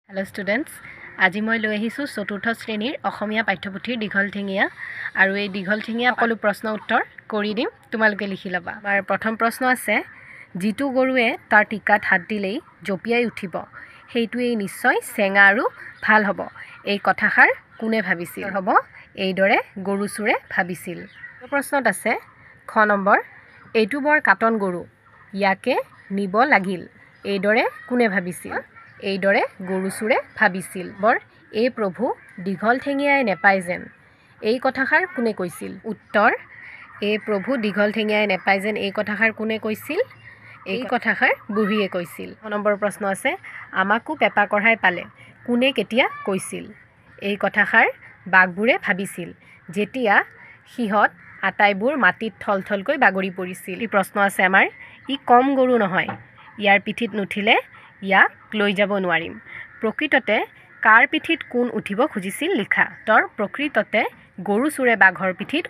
Hello students আজি মই লৈ আহিছো চতুৰ্থ শ্ৰেণীৰ অসমীয়া পাঠ্যপুথিৰ দীঘলঠেঙীয়া আৰু এই দীঘলঠেঙীয়া সকলো প্ৰশ্ন উত্তৰ কৰি দিম তোমালোকে লিখি লবা। আমাৰ প্ৰথম প্ৰশ্ন আছে জিতু গৰুৱে তাৰ টিকাত হাত দিলেই জপিয়াই উঠিব সেইটোৱেই নিশ্চয় চেঙা আৰু ভাল হ'ব এই কথাষাৰ কোনে ভাবিছিল হ'ব এইদৰে গৰু চুৰে ভাবিছিল। প্ৰশ্নত আছে খ নম্বৰ এইটো বৰ কাটন গৰু ইয়াকে নিব লাগিল এইদৰে কোনে ভাবিছিল এইদৰে গৰু চুৰে ভাবিছিল। বৰ এই প্ৰভু দীঘলঠেঙীয়াই নেপায় যেন এই কথাষাৰ কোনে কৈছিল উত্তৰ এই প্ৰভু দীঘলঠেঙীয়াই নেপায় যেন এই কথাষাৰ কোনে কৈছিল এই কথাষাৰ বুঢ়ীয়ে কৈছিল। নম্বৰ প্ৰশ্ন আছে আমাকো পেপা কঢ়াই পালে কোনে কেতিয়া কৈছিল এই কথাষাৰ বাঘবোৰে ভাবিছিল যেতিয়া সিহঁত আটাইবোৰ মাটিত থলথলকৈ বাগৰি পৰিছিল। এই প্ৰশ্ন আছে আমাৰ ই কম গৰু নহয় ইয়াৰ পিঠিত নুঠিলে ইয়াক লৈ যাব নোৱাৰিম প্ৰকৃততে কাৰ পিঠিত কোন উঠিব খুজিছিল লিখা তৰ প্ৰকৃততে গৰু চুৰে বাঘৰ পিঠিত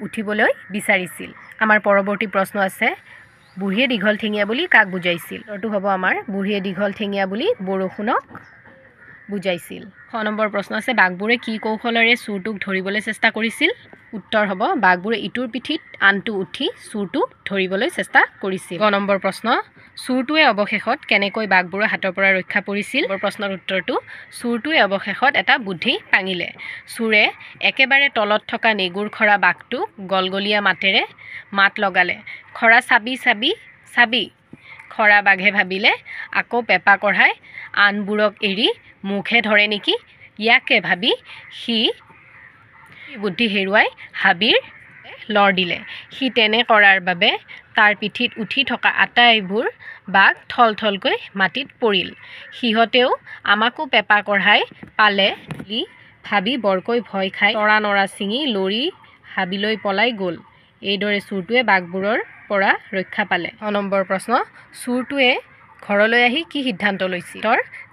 উঠিবলৈ বিচাৰিছিল। আমাৰ পৰৱৰ্তী প্ৰশ্ন আছে বুঢ়ীয়ে দীঘলঠেঙীয়া বুলি কাক বুজাইছিল উত্তৰটো হ'ব আমাৰ বুঢ়ীয়ে দীঘলঠেঙীয়া বুলি বৰষুণক বুজাইছিল। খ নম্বৰ প্ৰশ্ন আছে বাঘবোৰে কি কৌশলেৰে চুৰটোক ধৰিবলৈ চেষ্টা কৰিছিল উত্তৰ হ'ব বাঘবোৰে ইটোৰ পিঠিত আনটো উঠি চুৰটোক ধৰিবলৈ চেষ্টা কৰিছিল। গ নম্বৰ প্ৰশ্ন চুৰটোৱে অৱশেষত কেনেকৈ বাঘবোৰৰ হাতৰ পৰা ৰক্ষা পৰিছিল প্ৰশ্নৰ উত্তৰটো চুৰটোৱে অৱশেষত এটা বুদ্ধি পাঙিলে চুৰে একেবাৰে তলত থকা নেগুৰ খৰা বাঘটোক গলগলীয়া মাতেৰে মাত লগালে খৰা চাবি চাবি চাবি খৰা বাঘে ভাবিলে আকৌ পেপা কঢ়াই আনবোৰক এৰি মুখে ধৰে নেকি ইয়াকে ভাবি সি বুদ্ধি হেৰুৱাই হাবিৰ লৰ দিলে সি তেনে কৰাৰ বাবে তাৰ পিঠিত উঠি থকা আটাইবোৰ বাঘ থলথলকৈ মাটিত পৰিল সিহঁতেও আমাকো পেপা কঢ়াই পালে বুলি ভাবি বৰকৈ ভয় খাই তৰা নৰা ছিঙি লৰি হাবিলৈ পলাই গ'ল এইদৰে চুৰটোৱে বাঘবোৰৰ পৰা ৰক্ষা পালে। নম্বৰ প্ৰশ্ন চুৰটোৱে ঘৰলৈ আহি কি সিদ্ধান্ত লৈছিল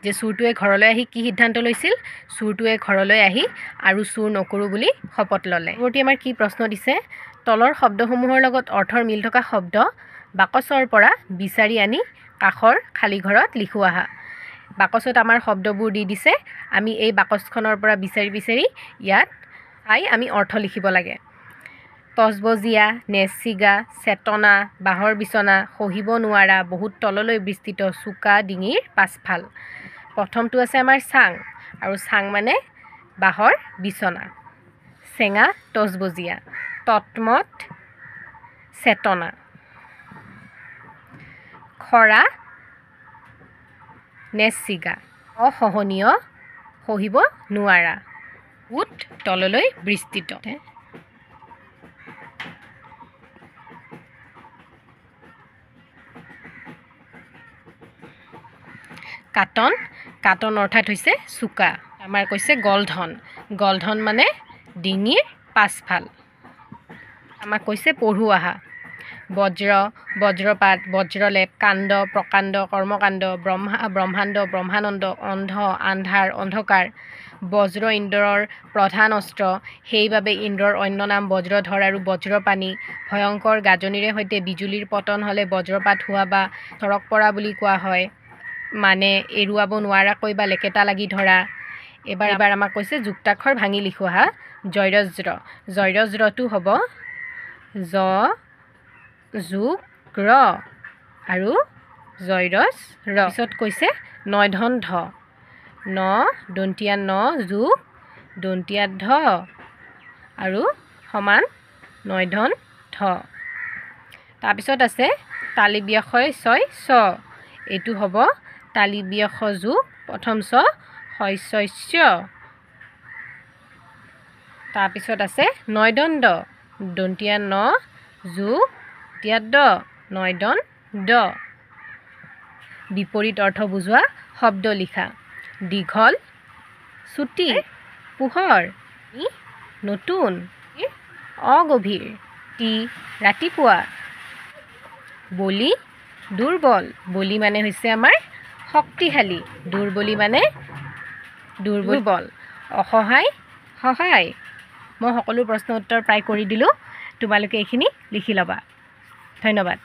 যে চুৰটোৱে ঘৰলৈ আহি কি সিদ্ধান্ত লৈছিল চুৰটোৱে ঘৰলৈ আহি আৰু চুৰ নকৰোঁ বুলি শপত ল'লে। পৰৱৰ্তী আমাৰ কি প্ৰশ্ন দিছে তলৰ শব্দসমূহৰ লগত অৰ্থৰ মিল থকা শব্দ বাকচৰ পৰা বিচাৰি আনি কাষৰ খালী ঘৰত লিখো আহা বাকচত আমাৰ শব্দবোৰ দি দিছে আমি এই বাকচখনৰ পৰা বিচাৰি বিচাৰি ইয়াত আমি অৰ্থ লিখিব লাগে। তজবজীয়া নেচিগা চেতনা বাঁহৰ বিচনা সহিব নোৱাৰা বহুত তললৈ বিস্তৃত চোকা ডিঙিৰ পাছফাল প্ৰথমটো আছে আমাৰ চাং আৰু চাং মানে বাঁহৰ বিচনা চেঙা তজবজীয়া তটমট চেতনা খৰা নেচিগা অসহনীয় সহিব নোৱাৰা উট তললৈ বিস্তৃত। কাটন কাটন অৰ্থাৎ হৈছে চোকা আমাৰ কৈছে গলধন মানে ডিঙিৰ পাছফাল আমাক কৈছে পঢ়ো আহা বজ্ৰ বজ্ৰপাত বজ্ৰলেপ কাণ্ড প্ৰকাণ্ড কৰ্মকাণ্ড ব্ৰহ্মাণ্ড ব্ৰহ্মানন্দ অন্ধ আন্ধাৰ অন্ধকাৰ বজ্ৰ ইন্দ্ৰৰ প্ৰধান অস্ত্ৰ সেইবাবে ইন্দ্ৰৰ অন্য নাম বজ্ৰধৰ আৰু বজ্ৰপাণি ভয়ংকৰ গাজনিৰে সৈতে বিজুলীৰ পতন হ'লে বজ্ৰপাত হোৱা বা চৰক পৰা বুলি কোৱা হয় মানে এৰুৱাব নোৱাৰাকৈ বা লেকেটা লাগি ধৰা। এবাৰ আমাক কৈছে যুক্তাক্ষৰ ভাঙি লিখো আহা জয়ৰজ্ৰটো হ'ব জ যুগ ৰ আৰু জয়ৰজ ৰ পিছত কৈছে নয়ধন ধ ন দন্তীয়া ন যোগ দন্তীয়া ধ আৰু সমান নয়ধন ধ তাৰপিছত আছে তালিব্যাখয় ছয় ছ এইটো হ'ব তালিব্যাখ যোগ প্ৰথম ছ শস্য তাৰপিছত আছে নয়দণ্ড দন্তীয়া ন যোগ দন্তীয়া দ নয়দন দ বিপৰীত অৰ্থ বুজোৱা শব্দ লিখা দীঘল চুটি পোহৰ নতুন অগভীৰ ৰাতিপুৱা বলি দুৰ্বল বলি মানে হৈছে আমাৰ শক্তিশালী দুৰ্বলী মানে দুৰ্বল অসহায় সহায় মই সকলো প্ৰশ্ন উত্তৰ প্ৰায় কৰি দিলোঁ তোমালোকে এইখিনি লিখি ল'বা ধন্যবাদ।